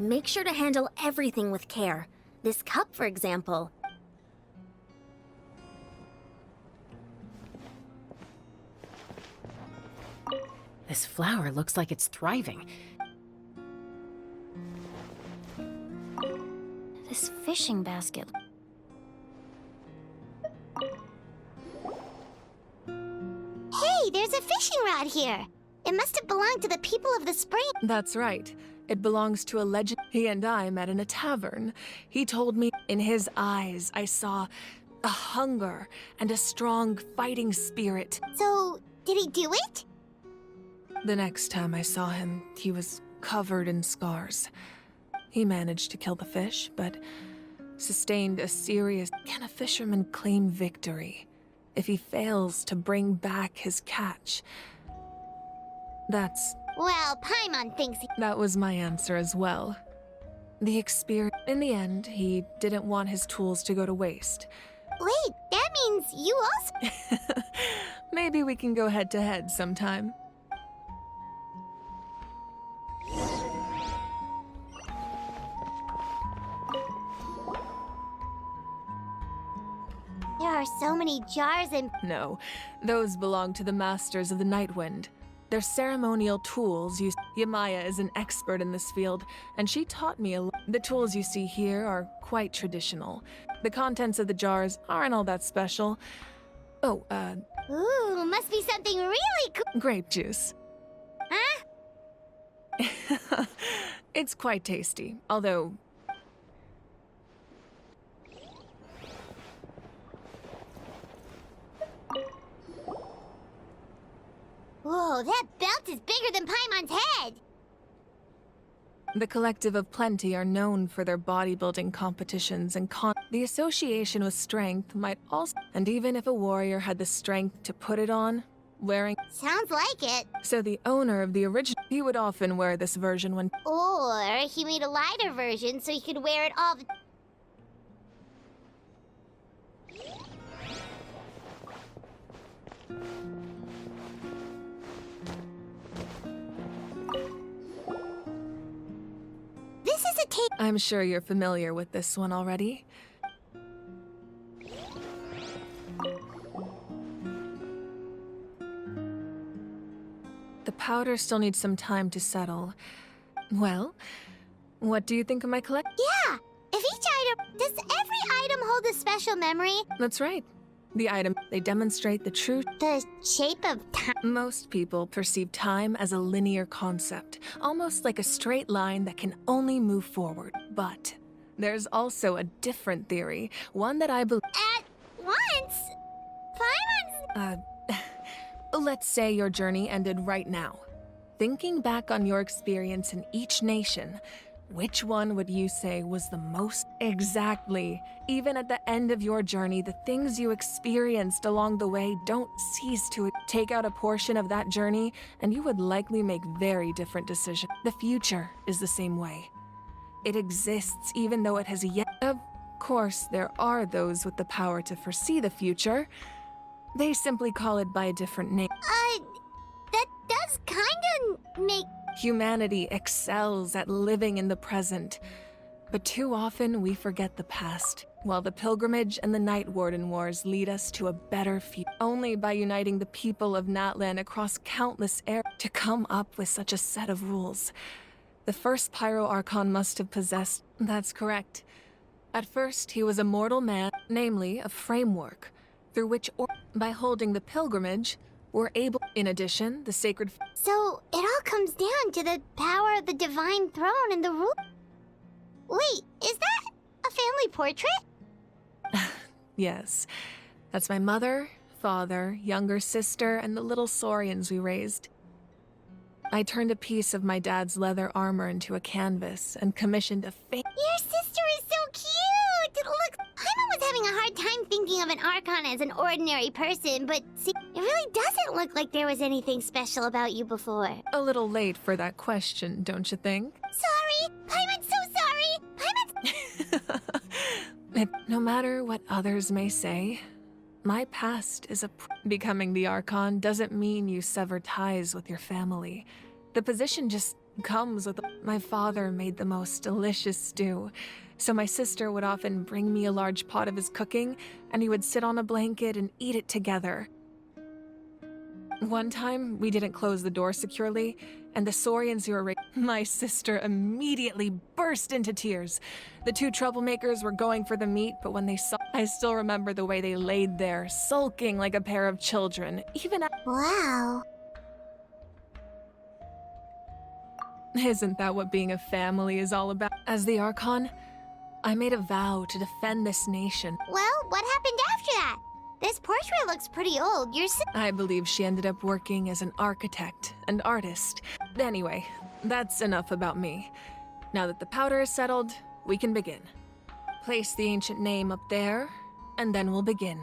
Make sure to handle everything with care. This cup, for example. This flower looks like it's thriving. This fishing basket. Hey, there's a fishing rod here. It must have belonged to the people of the spring. That's right. It belongs to a legend. He and I met in a tavern. He told me in his eyes I saw a hunger and a strong fighting spirit. So, did he do it? The next time I saw him, he was covered in scars. He managed to kill the fish, but sustained a serious... Can a fisherman claim victory if he fails to bring back his catch? That's... Well, Paimon thinks he... That was my answer as well. The experience... In the end, he didn't want his tools to go to waste. Wait, that means you also... Maybe we can go head-to-head sometime. There are so many jars and... No, those belong to the Masters of the Night Wind. They're ceremonial tools used... Yamaya is an expert in this field, and she taught me a lot. The tools you see here are quite traditional. The contents of the jars aren't all that special. Oh, Ooh, must be something really cool. grape juice. Huh? It's quite tasty, although... Whoa, that belt is bigger than Paimon's head! The Collective of Plenty are known for their bodybuilding competitions and The association with strength might also... And even if a warrior had the strength to put it on, wearing... Sounds like it. So the owner of the original... He would often wear this version when... Or he made a lighter version so he could wear it all the... This is a tape. I'm sure you're familiar with this one already. The powder still needs some time to settle. Well, what do you think of my collection? Yeah! If each item... Does every item hold a special memory? That's right. The item, they demonstrate the true... The shape of time... Most people perceive time as a linear concept, almost like a straight line that can only move forward. But there's also a different theory, one that I believe... At once? Paimon's... Let's say your journey ended right now. Thinking back on your experience in each nation, which one would you say was the most... Exactly. Even at the end of your journey, the things you experienced along the way don't cease to... Take out a portion of that journey, and you would likely make very different decisions. The future is the same way. It exists even though it has yet... Of course, there are those with the power to foresee the future. They simply call it by a different name. That does kinda make... Humanity excels at living in the present, but too often we forget the past, while the pilgrimage and the Night Warden Wars lead us to a better future. Only by uniting the people of Natlan across countless eras to come up with such a set of rules. The first Pyro Archon must have possessed... That's correct. At first, he was a mortal man, namely a framework, through which, by holding the pilgrimage, we're able... In addition, the sacred... So, it all comes down to the power of the divine throne and the rule... Wait, is that a family portrait? Yes. That's my mother, father, younger sister, and the little saurians we raised. I turned a piece of my dad's leather armor into a canvas and commissioned a Your sister is so cute! Look, Paimon was having a hard time thinking of an Archon as an ordinary person, but see, it really doesn't look like there was anything special about you before. A little late for that question, don't you think? Sorry! Paimon's so sorry! Paimon's... No matter what others may say, my past is becoming the Archon doesn't mean you sever ties with your family. The position just comes with. My father made the most delicious stew, so my sister would often bring me a large pot of his cooking, and he would sit on a blanket and eat it together. One time, we didn't close the door securely, and the Saurians who were my sister immediately burst into tears. The two troublemakers were going for the meat, but when they saw, I still remember the way they laid there, sulking like a pair of children, even Wow. Isn't that what being a family is all about? As the Archon, I made a vow to defend this nation. Well, what happened after that? This portrait looks pretty old. I believe she ended up working as an architect and artist. Anyway, that's enough about me. Now that the powder is settled, we can begin. Place the ancient name up there, and then we'll begin.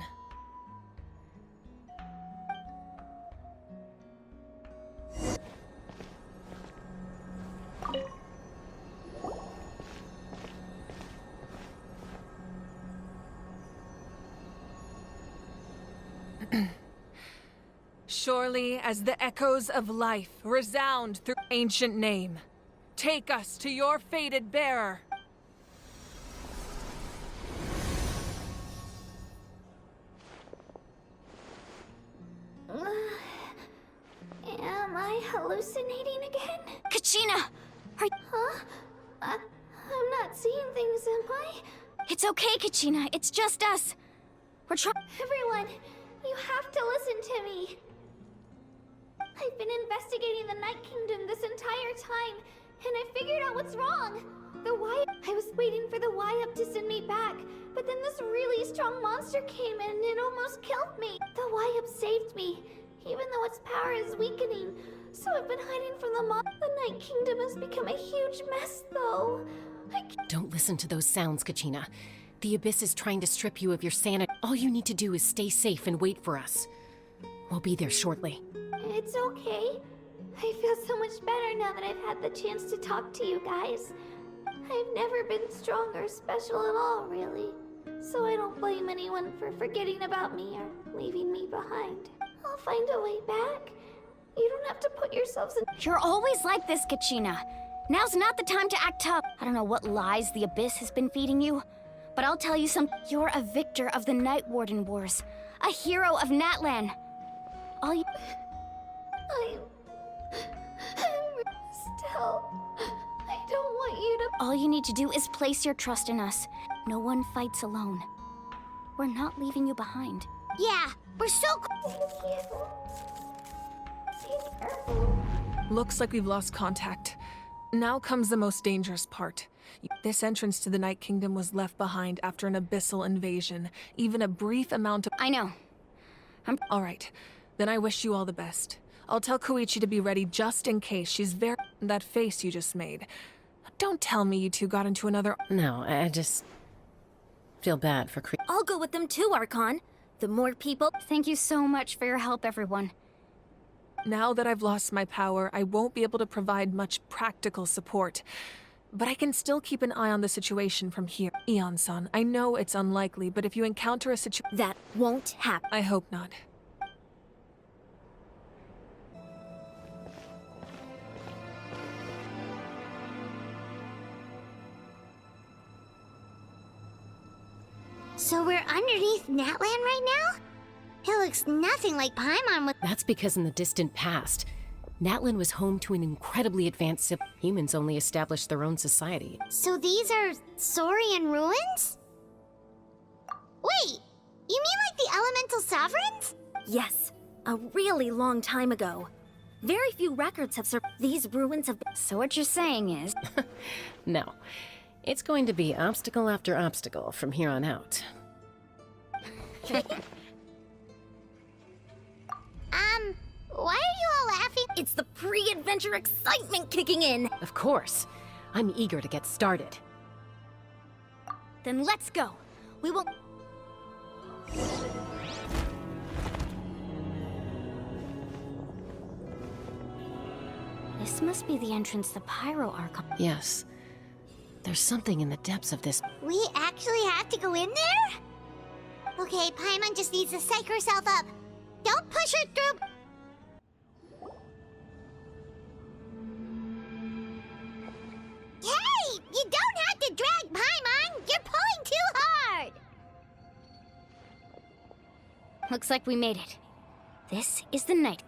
Surely as the echoes of life resound through ancient name, take us to your fated bearer. Am I hallucinating again? Kachina! Huh? I'm not seeing things, am I? It's okay, Kachina. It's just us. We're trying. Everyone, you have to listen to me. I've been investigating the Night Kingdom this entire time, and I figured out what's wrong. I was waiting for the Y-Up to send me back, but then this really strong monster came in and it almost killed me. The Y-Up saved me, even though its power is weakening. So I've been hiding from the Night Kingdom has become a huge mess, though. Don't listen to those sounds, Kachina. The Abyss is trying to strip you of your sanity. All you need to do is stay safe and wait for us. We'll be there shortly. It's okay. I feel so much better now that I've had the chance to talk to you guys. I've never been strong or special at all, really. So I don't blame anyone for forgetting about me or leaving me behind. I'll find a way back. You don't have to put yourselves in— You're always like this, Kachina. Now's not the time to act tough. I don't know what lies the Abyss has been feeding you, but I'll tell you something. You're a victor of the Night Warden Wars. A hero of Natlan. All you— Still, I don't want you to— All you need to do is place your trust in us. No one fights alone. We're not leaving you behind. Yeah, we're so— Be careful. Looks like we've lost contact. Now comes the most dangerous part. This entrance to the Night Kingdom was left behind after an abyssal invasion. Even a brief amount of— I know. All right, then I wish you all the best. I'll tell Koichi to be ready just in case. She's very— That face you just made. Don't tell me you two got into another— No, I just feel bad for I'll go with them too, Archon. The more people— Thank you so much for your help, everyone. Now that I've lost my power, I won't be able to provide much practical support. But I can still keep an eye on the situation from here. Eon-san, I know it's unlikely, but if you encounter a situation— That won't happen. I hope not. So we're underneath Natlan right now? It looks nothing like Paimon with— That's because in the distant past, Natlan was home to an incredibly advanced humans only established their own society. So these are Saurian ruins? Wait, you mean like the elemental sovereigns? Yes, a really long time ago. Very few records have survived. These ruins have been— So what you're saying is, No, it's going to be obstacle after obstacle from here on out. Why are you all laughing? It's the pre-adventure excitement kicking in. Of course, I'm eager to get started. Then let's go. We will— this must be the entrance to Pyro Archon. Yes, there's something in the depths of this. We actually have to go in there? Okay, Paimon just needs to psych herself up. Don't push her through. Looks like we made it. This is the night.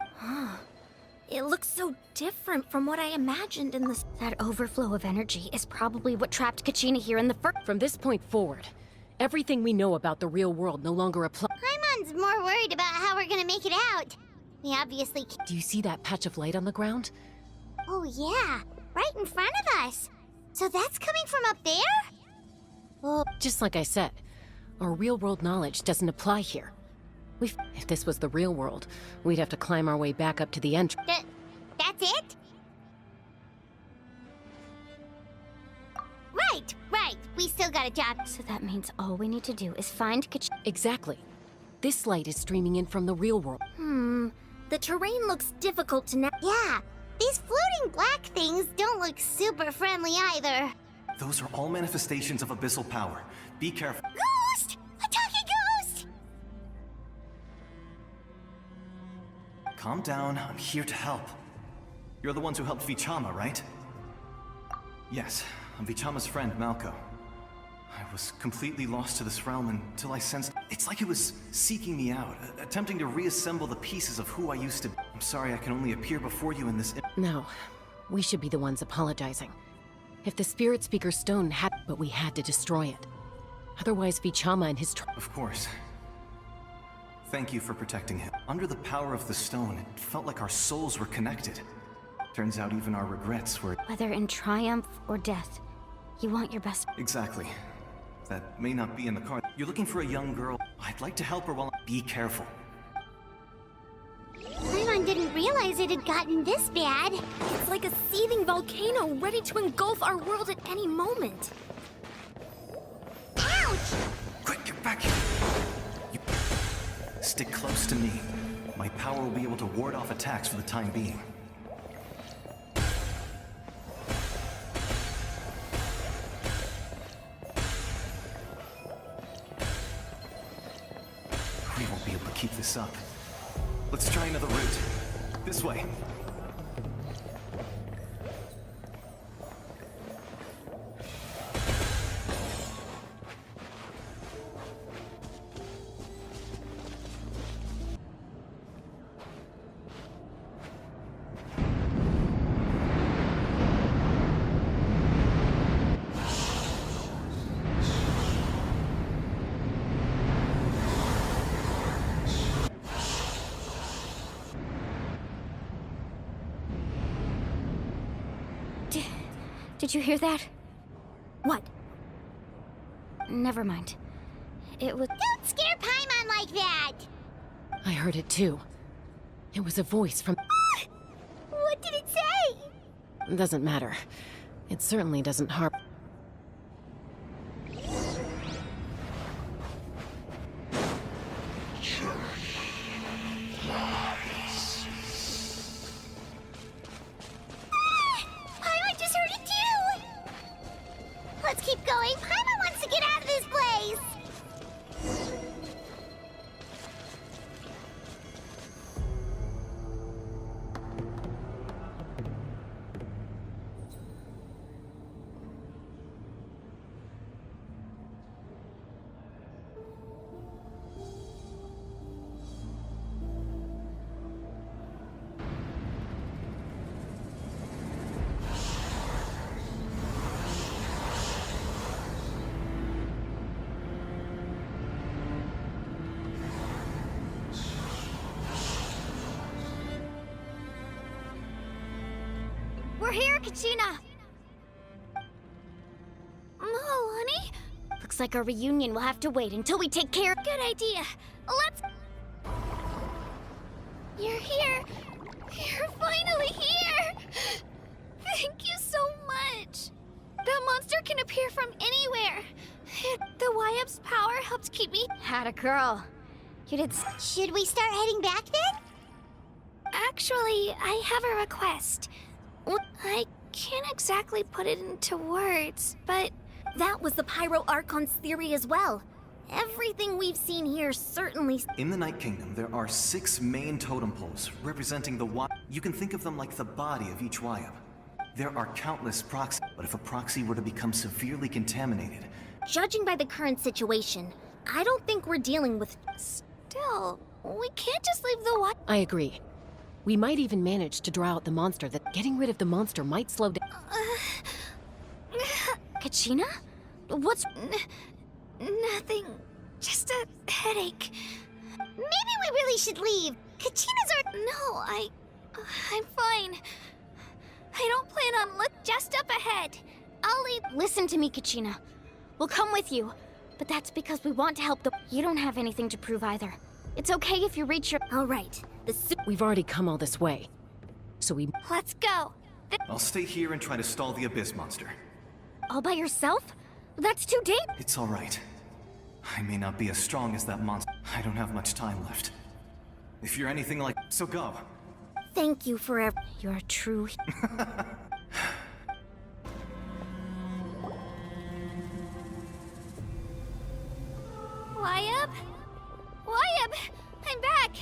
It looks so different from what I imagined in this. That overflow of energy is probably what trapped Kachina here in the first. From this point forward, everything we know about the real world no longer applies. Paimon's more worried about how we're gonna make it out. We obviously can't. Do you see that patch of light on the ground? Oh yeah, right in front of us. So that's coming from up there? Oh, Just like I said, our real-world knowledge doesn't apply here. If this was the real world, we'd have to climb our way back up to the entrance. that's it? Right. We still got a job. So that means all we need to do is find Kachina. Exactly. This light is streaming in from the real world. The terrain looks difficult to Yeah, these floating black things don't look super friendly either. Those are all manifestations of abyssal power. Be careful. Ghost! A talking ghost! Calm down, I'm here to help. You're the ones who helped Vichama, right? Yes, I'm Vichama's friend, Malco. I was completely lost to this realm until I sensed... It's like it was seeking me out, attempting to reassemble the pieces of who I used to be. I'm sorry I can only appear before you in this... No, we should be the ones apologizing. If the Spirit Speaker stone had... But we had to destroy it. Otherwise, Vichama and his... Of course. Thank you for protecting him. Under the power of the stone, it felt like our souls were connected. Turns out even our regrets were... Whether in triumph or death, you want your best. Exactly. That may not be in the card. You're looking for a young girl. I'd like to help her while... Be careful. Paimon didn't realize it had gotten this bad. It's like a seething volcano ready to engulf our world at any moment. Ouch! Quick, get back here! You... Stick close to me. My power will be able to ward off attacks for the time being. We won't be able to keep this up. Let's try another route. This way. Did you hear that? What? Never mind. It was. Don't scare Paimon like that! I heard it too. It was a voice from... What did it say? Doesn't matter. It certainly doesn't harm... Paimon just heard it too! Let's keep going. Paimon wants to get out of this place! We're here, Kachina! Oh, honey? Looks like our reunion will have to wait until we take care. Good idea. Let's... You're here. You're finally here. Thank you so much. That monster can appear from anywhere. The YF's power helped keep me... Had a girl. You did. Should we start heading back then? Actually, I have a request. I can't exactly put it into words, but... That was the Pyro Archon's theory as well. Everything we've seen here certainly... In the Night Kingdom, there are 6 main totem poles representing the Y. You can think of them like the body of each YF. There are countless proxies, but if a proxy were to become severely contaminated... Judging by the current situation, I don't think we're dealing with... Still, We can't just leave the water. I agree. We might even manage to draw out the monster. That getting rid of the monster might slow down. Kachina? What's... Nothing. Just a headache. Maybe we really should leave. Kachina's our... No, I'm fine. I don't plan on look just up ahead. I'll leave. Listen to me, Kachina. We'll come with you. But that's because we want to help the... You don't have anything to prove either. It's okay if you reach your... All right. We've already come all this way. So we... Let's go. I'll stay here and try to stall the Abyss monster. All by yourself? That's too dangerous. It's all right. I may not be as strong as that monster. I don't have much time left. If you're anything like... So go. Thank you for You're a true... Wyabb? Wyabb! I'm back!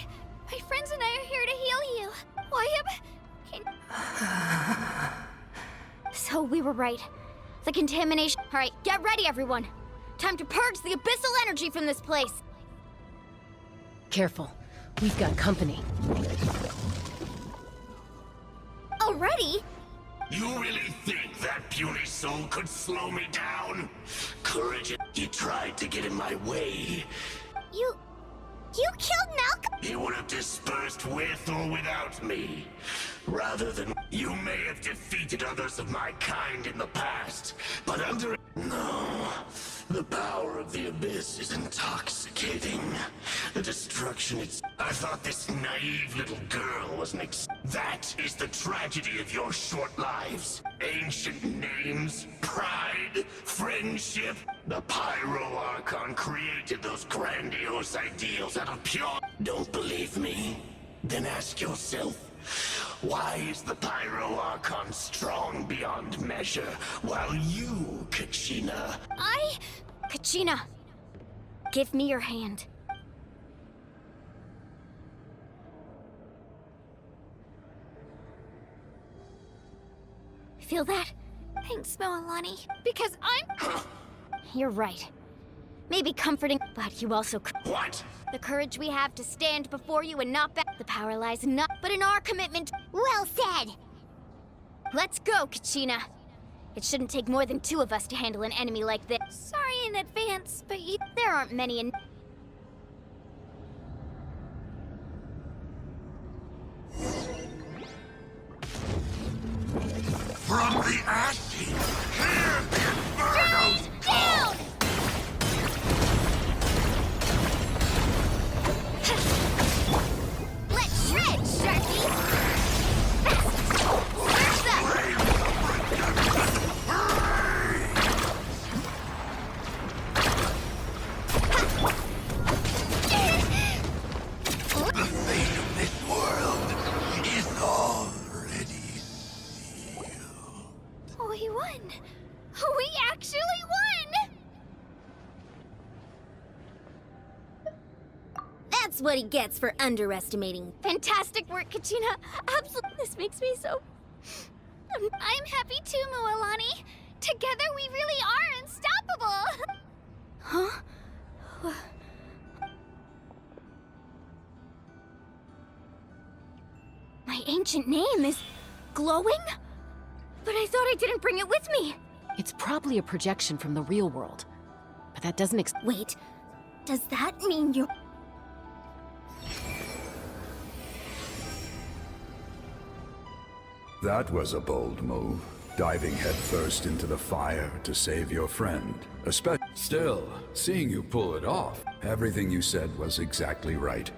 My friends and I are here to heal you. Wyabb? So we were right. The contamination... Alright, get ready, everyone. Time to purge the abyssal energy from this place. Careful. We've got company. Already? You really think that puny soul could slow me down? Courage. He tried to get in my way. You killed Malcolm? He would have dispersed with or without me. Rather than... You may have defeated others of my kind in the past, but under... No. The power of the Abyss is intoxicating. The destruction it's... I thought this naive little girl was an That is the tragedy of your short lives. Ancient names, pride, friendship. The Pyro Archon created those grandiose ideals out of pure... Don't believe me? Then ask yourself, why is the Pyro Archon strong beyond measure, while you, Kachina... Kachina, give me your hand. Feel that? Thanks, Moalani. Because I'm... You're right. Maybe comforting, but you also... What? The courage we have to stand before you and not back. The power lies not, but in our commitment. Well said. Let's go, Kachina. It shouldn't take more than 2 of us to handle an enemy like this. Sorry in advance, but There aren't many in... From the ashes, hear the infernos Down! Let's shred, Sharky! Fast! The fate of this world is already sealed. we won. We actually won! That's what he gets for underestimating. Fantastic work, Kachina. Absolutely. This makes me so... I'm happy too, Moalani. Together we really are unstoppable. Huh? My ancient name is... glowing? But I thought I didn't bring it with me. It's probably a projection from the real world. But that doesn't Wait, does that mean you're... That was a bold move, diving headfirst into the fire to save your friend. Still, seeing you pull it off, everything you said was exactly right.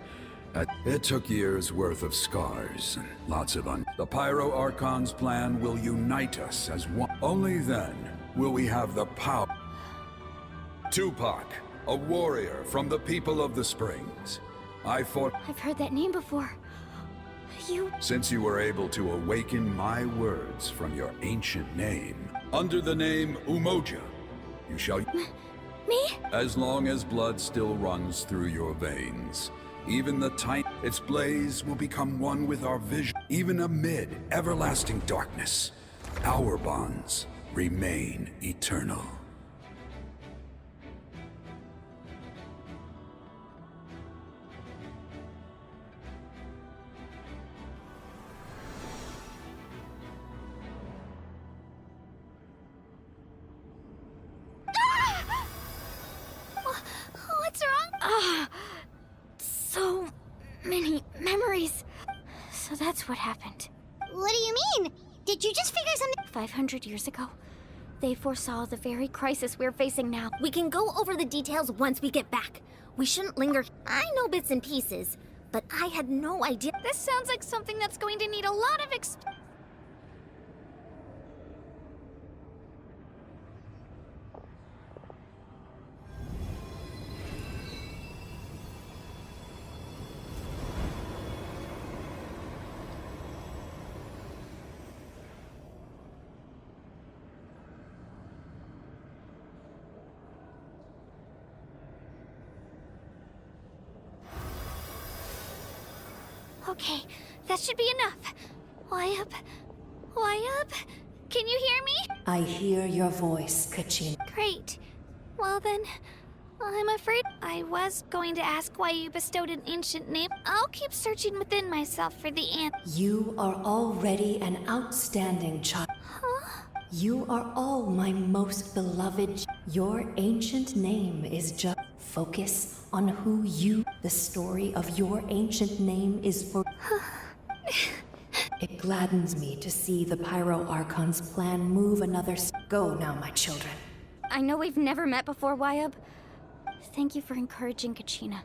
It took years' worth of scars and lots of The Pyro Archon's plan will unite us as one. Only then will we have the power. Tupac, a warrior from the people of the Springs. I fought... I've heard that name before. You... Since you were able to awaken my words from your ancient name, under the name Umoja, you shall... Me? As long as blood still runs through your veins, even the its blaze will become one with our vision. Even amid everlasting darkness, our bonds remain eternal. That's what happened. What do you mean? Did you just figure something? 500 years ago, they foresaw the very crisis we're facing now. We can go over the details once we get back. We shouldn't linger. I know bits and pieces, but I had no idea. This sounds like something that's going to need a lot of Okay, that should be enough. Why up? Can you hear me? I hear your voice, Kachina. Great. Well then, I'm afraid I was going to ask why you bestowed an ancient name. I'll keep searching within myself for the answer. You are already an outstanding child. Huh? You are all my most beloved. Your ancient name is just focus on who you. The story of your ancient name is for. It gladdens me to see the Pyro Archon's plan move another. Go now, my children. I know we've never met before, Wyub. Thank you for encouraging Kachina.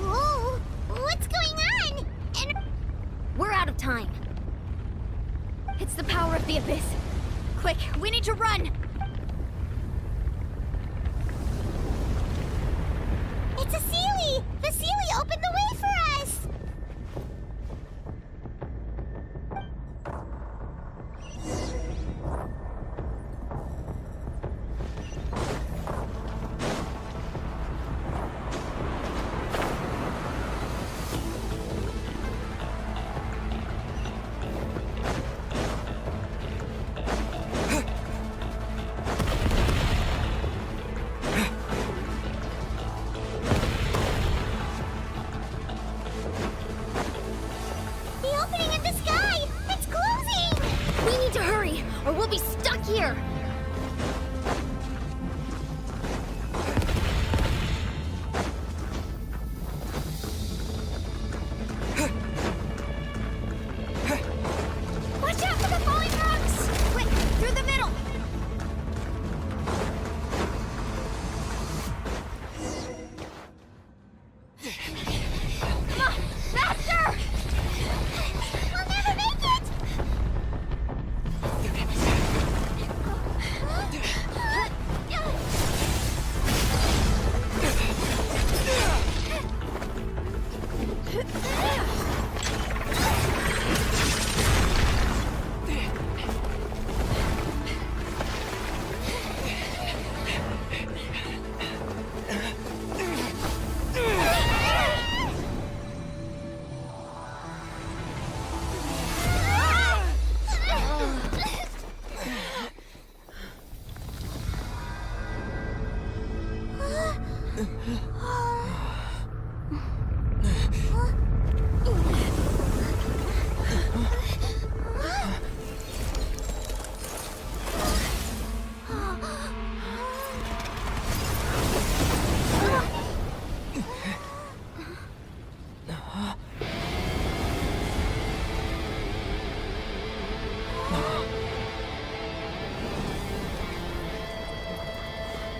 Whoa! What's going on? And We're out of time. It's the power of the Abyss. Quick, we need to run! it's a Seelie! The Seelie opened the way for us! The opening in the sky! It's closing! We need to hurry, or we'll be stuck here. Watch out for the falling rocks! Quick, through the middle! Come on, faster! We'll never make it!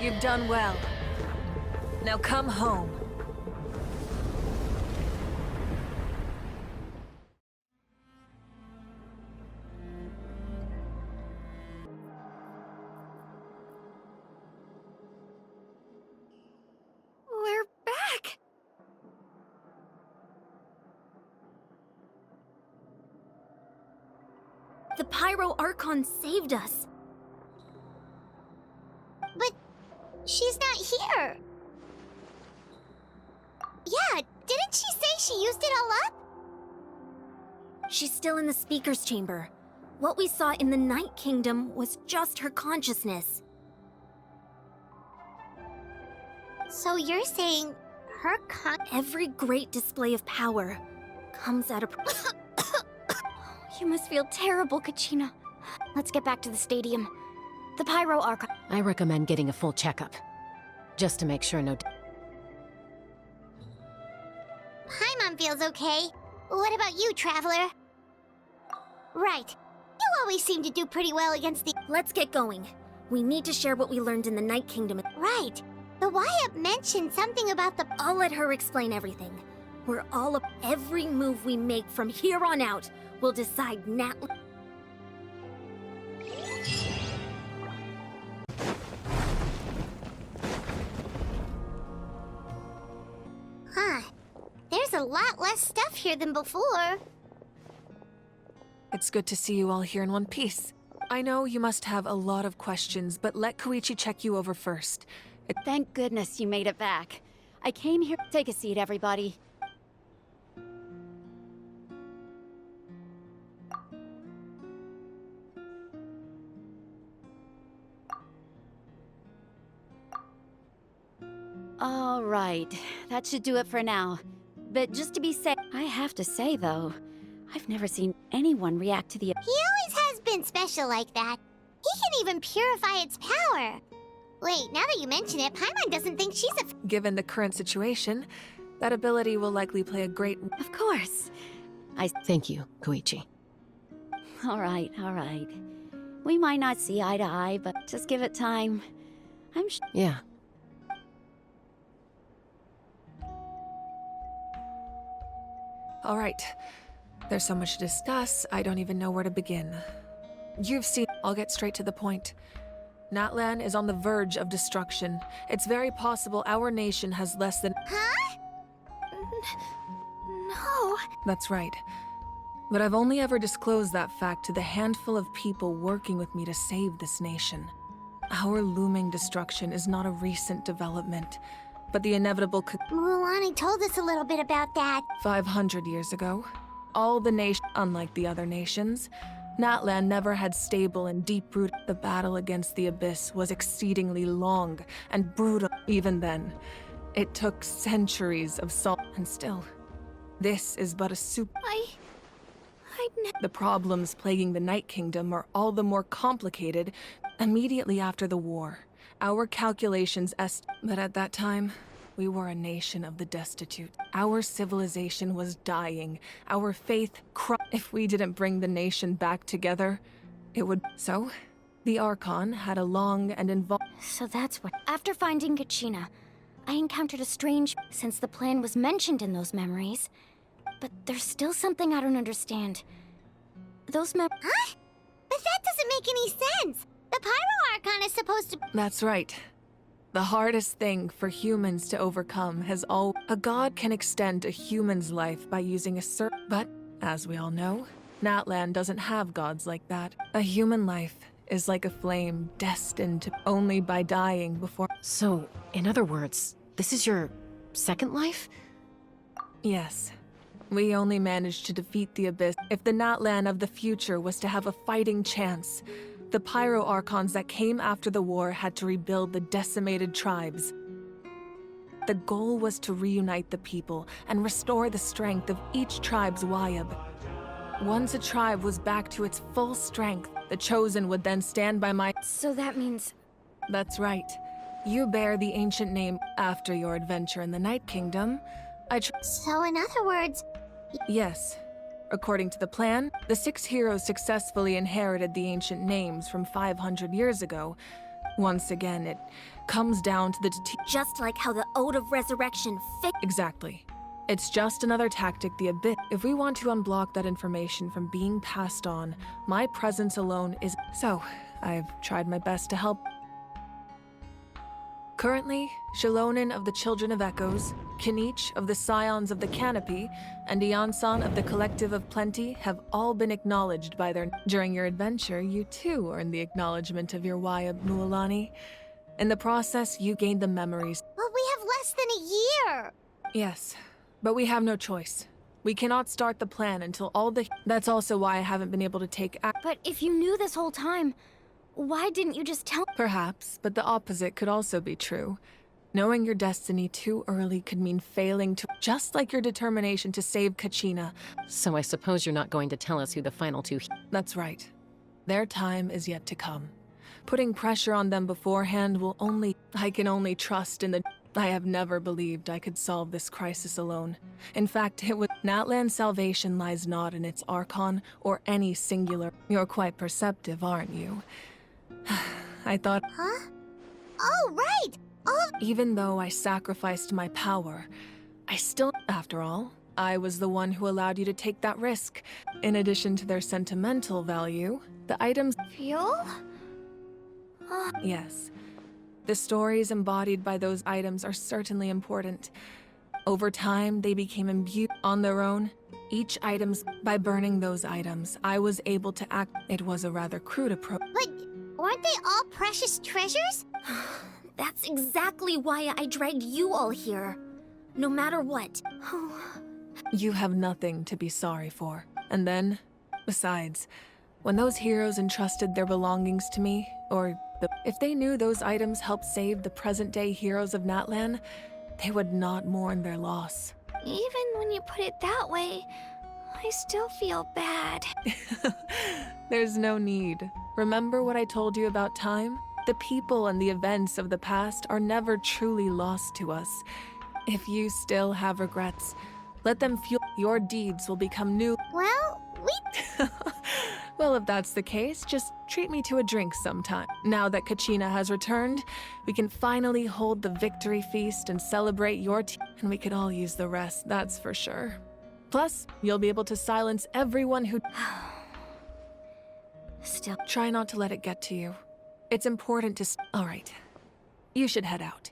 You've done well. Now come home. We're back! The Pyro Archon saved us. But she's not here. Yeah, didn't she say she used it all up? She's still in the Speaker's Chamber. What we saw in the Night Kingdom was just her consciousness. So you're saying her Every great display of power comes at a... You must feel terrible, Kachina. Let's get back to the stadium. The Pyro Archon. I recommend getting a full checkup. Just to make sure no... Paimon feels okay. What about you, Traveler? Right. You always seem to do pretty well against the... Let's get going. We need to share what we learned in the Night Kingdom. Right. The Wyatt mentioned something about the... I'll let her explain everything. We're all up. Every move we make from here on out will decide Natlan. Huh. There's a lot less stuff here than before. It's good to see you all here in one piece. I know you must have a lot of questions, but let Koichi check you over first. Thank goodness you made it back. I came here. Take a seat, everybody. All right, that should do it for now. But just to be safe, I have to say though, I've never seen anyone react to the... He always has been special like that. He can even purify its power. Wait, now that you mention it, Paimon doesn't think she's a... Given the current situation, that ability will likely play a great... Of course. Thank you, Koichi. All right, all right. We might not see eye to eye, but just give it time. I'm sure... Yeah. All right. There's so much to discuss, I don't even know where to begin. You've seen... I'll get straight to the point. Natlan is on the verge of destruction. It's very possible our nation has less than... Huh? No. That's right. But I've only ever disclosed that fact to the handful of people working with me to save this nation. Our looming destruction is not a recent development, but the inevitable Mualani told us a little bit about that. 500 years ago, all the nations, unlike the other nations, Natlan never had stable and deep-rooted. The battle against the Abyss was exceedingly long and brutal. Even then, it took centuries of salt, and still, this is but a soup. The problems plaguing the Night Kingdom are all the more complicated immediately after the war. Our calculations but at that time, we were a nation of the destitute. Our civilization was dying. Our faith If we didn't bring the nation back together, it would... So, the Archon had a long and involved... So that's what... After finding Kachina, I encountered a strange... Since the plan was mentioned in those memories. But there's still something I don't understand. Those Huh? But that doesn't make any sense! The Pyro Archon is supposed to... That's right. The hardest thing for humans to overcome has all... A god can extend a human's life by using a But, as we all know, Natlan doesn't have gods like that. A human life is like a flame destined to... Only by dying before... So, in other words, this is your second life? Yes. We only managed to defeat the Abyss. If the Natlan of the future was to have a fighting chance, the Pyro Archons that came after the war had to rebuild the decimated tribes. The goal was to reunite the people and restore the strength of each tribe's Wayab. Once a tribe was back to its full strength, the Chosen would then stand by my... So that means... That's right. You bear the ancient name after your adventure in the Night Kingdom. So in other words... Yes. According to the plan, the 6 heroes successfully inherited the ancient names from 500 years ago. Once again, it comes down to the... Just like how the Ode of Resurrection Exactly. It's just another tactic the Abyss... If we want to unblock that information from being passed on, my presence alone is... So, I've tried my best to help. Currently, Shilonin of the Children of Echoes, Kinich of the Scions of the Canopy, and Iansan of the Collective of Plenty have all been acknowledged by their... During your adventure, you too earned the acknowledgement of your Wayab, Mualani. In the process, you gained the memories. But we have less than a year! Yes, but we have no choice. We cannot start the plan until all the... That's also why I haven't been able to take But if you knew this whole time, why didn't you just tell... Perhaps, but the opposite could also be true. Knowing your destiny too early could mean failing to... Just like your determination to save Kachina. So I suppose you're not going to tell us who the final two... That's right. Their time is yet to come. Putting pressure on them beforehand will only... I can only trust in the... I have never believed I could solve this crisis alone. In fact, it was Natlan's salvation lies not in its archon or any singular. You're quite perceptive, aren't you? I thought, Huh? Oh, right! Oh, even though I sacrificed my power, I still, after all, I was the one who allowed you to take that risk. In addition to their sentimental value, the items, Fuel? yes. The stories embodied by those items are certainly important. Over time, they became imbued on their own. By burning those items, I was able to act. It was a rather crude approach. but aren't they all precious treasures? That's exactly why I dragged you all here. No matter what. You have nothing to be sorry for. And then, besides, when those heroes entrusted their belongings to me, if they knew those items helped save the present-day heroes of Natlan, they would not mourn their loss. Even when you put it that way, I still feel bad. There's no need. Remember what I told you about time? The people and the events of the past are never truly lost to us. If you still have regrets, let them fuel your deeds will become new. Well, we... Well, if that's the case, just treat me to a drink sometime. Now that Kachina has returned, we can finally hold the victory feast and celebrate your team, and we could all use the rest, that's for sure. Plus, you'll be able to silence everyone who... Still. Try not to let it get to you. It's important to... All right. You should head out.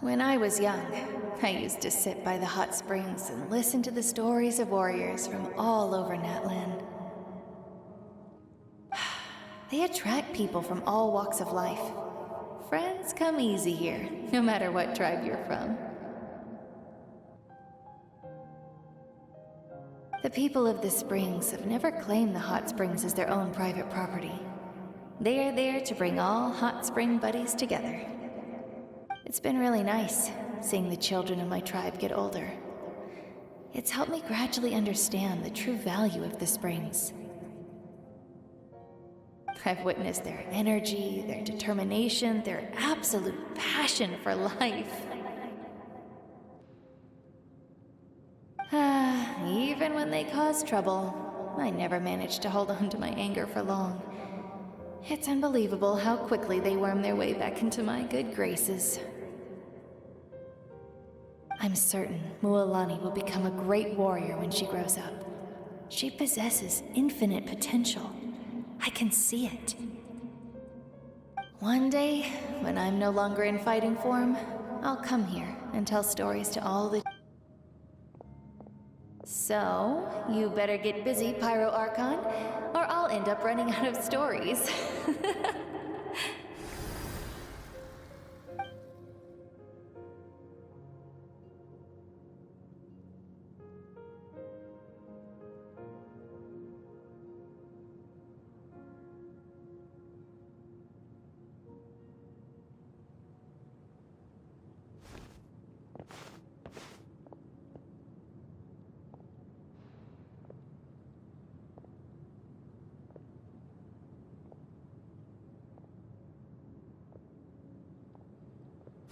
When I was young, I used to sit by the hot springs and listen to the stories of warriors from all over Natlan. They attract people from all walks of life. Friends come easy here, no matter what tribe you're from. The people of the springs have never claimed the hot springs as their own private property. They are there to bring all hot spring buddies together. It's been really nice, seeing the children of my tribe get older. It's helped me gradually understand the true value of the springs. I've witnessed their energy, their determination, their absolute passion for life. Even when they cause trouble, I never managed to hold on to my anger for long. It's unbelievable how quickly they worm their way back into my good graces. I'm certain Mualani will become a great warrior when she grows up. She possesses infinite potential. I can see it. One day, when I'm no longer in fighting form, I'll come here and tell stories to all the... So, you better get busy, Pyro Archon, or I'll end up running out of stories.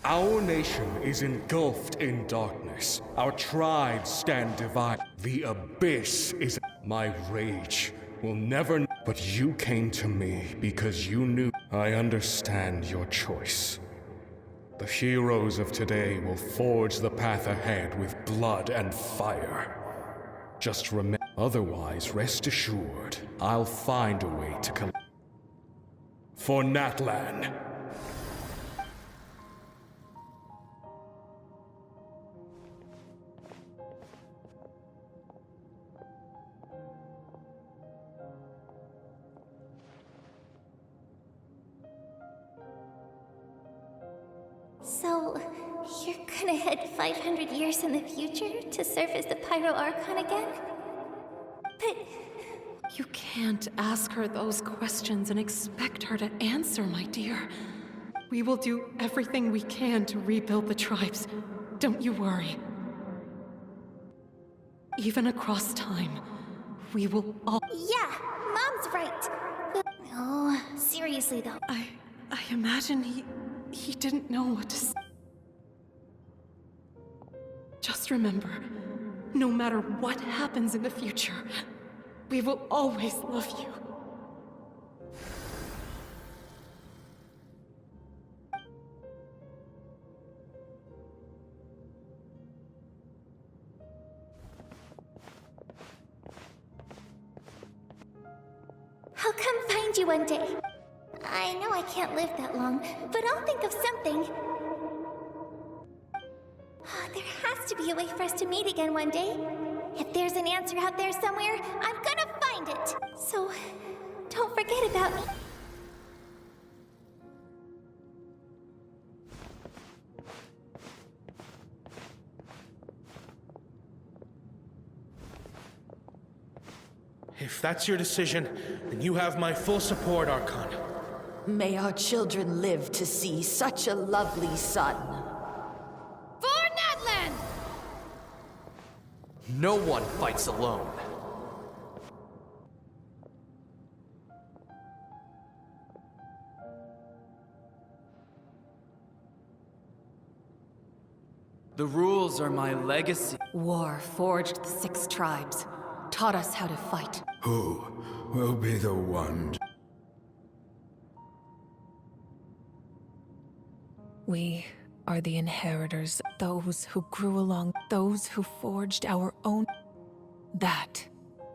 Our nation is engulfed in darkness. Our tribes stand divided. The abyss is... My rage will never... But you came to me because you knew... I understand your choice. The heroes of today will forge the path ahead with blood and fire. Just remember... Otherwise, rest assured, I'll find a way to for Natlan. You're gonna head 500 years in the future to serve as the Pyro Archon again? But You can't ask her those questions and expect her to answer, my dear. We will do everything we can to rebuild the tribes. Don't you worry. Even across time, we will all— yeah, Mom's right. Oh, seriously though. I imagine he didn't know what to say. Just remember, no matter what happens in the future, we will always love you. I'll come find you one day. I know I can't live that long, but I'll think of something. There has to be a way for us to meet again one day. If there's an answer out there somewhere, I'm gonna find it. So, don't forget about me. If that's your decision, then you have my full support, Archon. May our children live to see such a lovely son. For Natlan! No one fights alone. The rules are my legacy. War forged the 6 tribes, taught us how to fight. Who will be the one? We are the inheritors, those who grew along, those who forged our own. That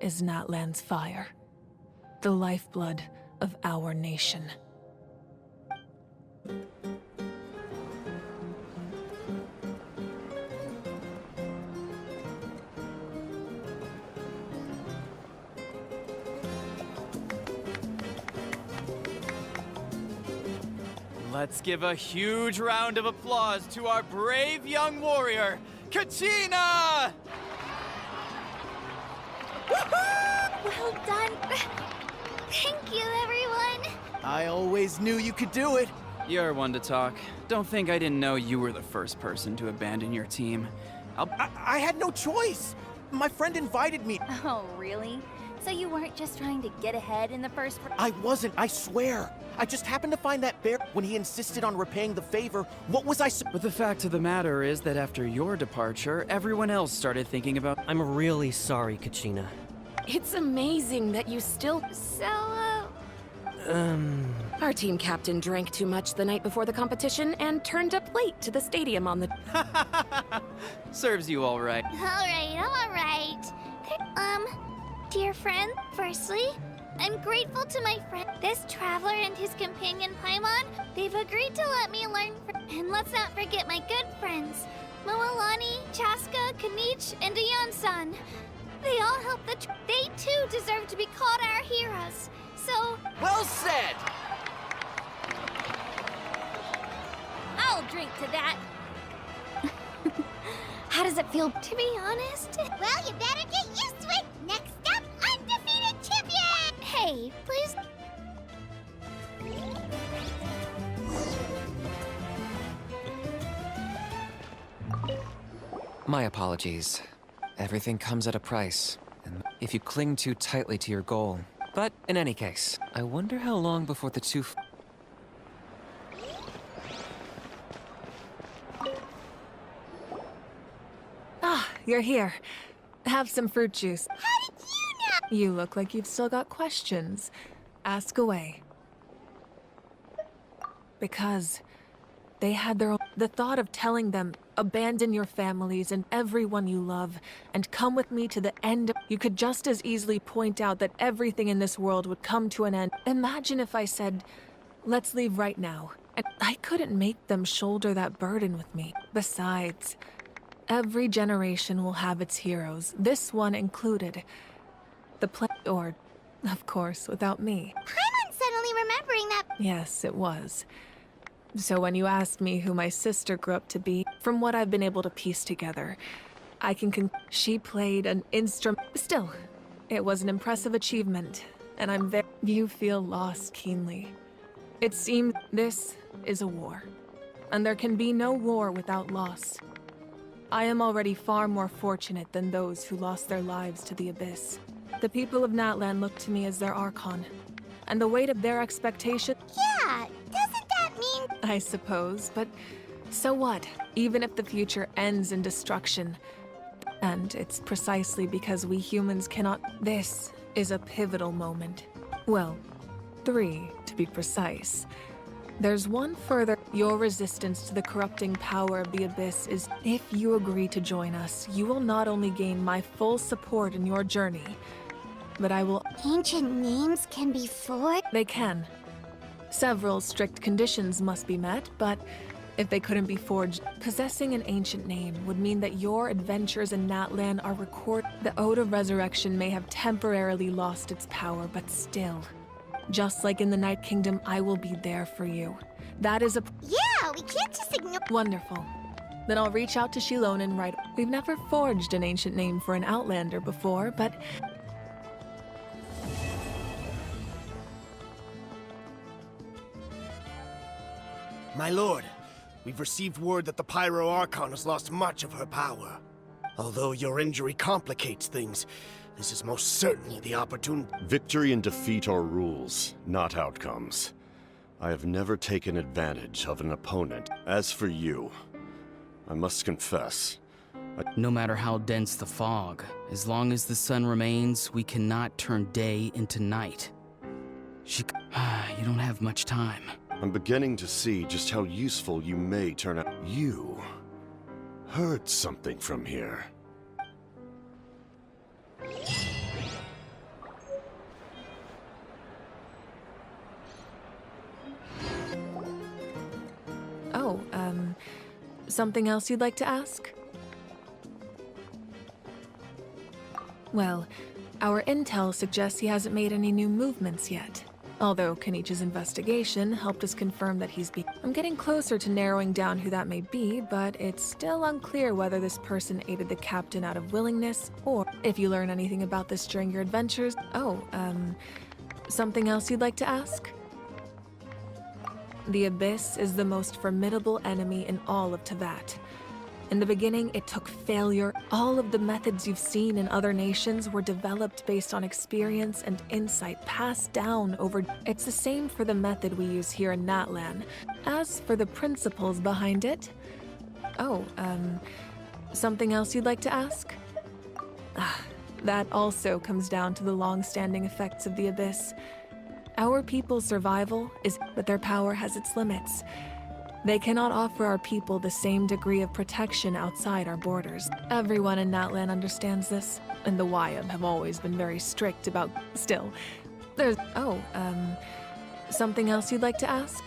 is Natlan's fire, the lifeblood of our nation. Let's give a huge round of applause to our brave young warrior, Kachina! Well done. Thank you, everyone. I always knew you could do it. You're one to talk. Don't think I didn't know you were the first person to abandon your team. I had no choice. My friend invited me. Oh, really? So you weren't just trying to get ahead in the first I wasn't, I swear. I just happened to find that bear when he insisted on repaying the favor. What was I But the fact of the matter is that after your departure, everyone else started thinking about— I'm really sorry, Kachina. It's amazing that you still— Our team captain drank too much the night before the competition and turned up late to the stadium on the— Serves you all right. All right. Dear friend, firstly, I'm grateful to my friend, this traveler and his companion Paimon. They've agreed to let me learn and let's not forget my good friends, Moalani, Chaska, Kanich, and Ayan-san. They all helped they too deserve to be called our heroes. So... Well said! I'll drink to that. How does it feel? To be honest... Well, you better get used to it. Next up, undefeated champion! Hey, please... My apologies. Everything comes at a price, and if you cling too tightly to your goal. But in any case, I wonder how long before the two... Ah, you're here. Have some fruit juice. How did you know? You look like you've still got questions. Ask away. Because they had their own... The thought of telling them, abandon your families and everyone you love, and come with me to the end of... You could just as easily point out that everything in this world would come to an end. Imagine if I said, let's leave right now. And I couldn't make them shoulder that burden with me. Besides, every generation will have its heroes, this one included. Or, of course, without me. Paimon's suddenly remembering that. Yes, it was. So when you asked me who my sister grew up to be, from what I've been able to piece together, I can she played an instrument. Still, it was an impressive achievement, and I'm very— You feel lost keenly. It seems this is a war, and there can be no war without loss. I am already far more fortunate than those who lost their lives to the Abyss. The people of Natlan look to me as their archon, and the weight of their expectation— Yeah, doesn't that mean— I suppose, but so what? Even if the future ends in destruction, and it's precisely because we humans cannot— This is a pivotal moment. Well, 3, to be precise. There's one further. Your resistance to the corrupting power of the Abyss is— If you agree to join us, you will not only gain my full support in your journey, but I will— Ancient names can be forged? They can. Several strict conditions must be met, but if they couldn't be forged, possessing an ancient name would mean that your adventures in Natlan are recorded. The Ode of Resurrection may have temporarily lost its power, but still, just like in the Night Kingdom, I will be there for you. That is a— Yeah, we can't just ignore— Wonderful. Then I'll reach out to Shilonen right— We've never forged an ancient name for an Outlander before, but— My lord, we've received word that the Pyro Archon has lost much of her power. Although your injury complicates things, this is most certainly the opportune— Victory and defeat are rules, not outcomes. I have never taken advantage of an opponent. As for you, I must confess, No matter how dense the fog, as long as the sun remains, we cannot turn day into night. You don't have much time. I'm beginning to see just how useful you may turn out. You heard something from here. Oh, something else you'd like to ask? Well, our intel suggests he hasn't made any new movements yet. Although Kenichi's investigation helped us confirm that I'm getting closer to narrowing down who that may be, but it's still unclear whether this person aided the captain out of willingness, or if you learn anything about this during your adventures. Oh, something else you'd like to ask? The Abyss is the most formidable enemy in all of Teyvat. In the beginning, it took failure. All of the methods you've seen in other nations were developed based on experience and insight passed down over— It's the same for the method we use here in Natlan. As for the principles behind it— Oh, something else you'd like to ask? That also comes down to the long-standing effects of the Abyss. Our people's survival is— but their power has its limits. They cannot offer our people the same degree of protection outside our borders. Everyone in Natlan understands this, and the Wyam have always been very strict about— Still, there's— Oh, something else you'd like to ask?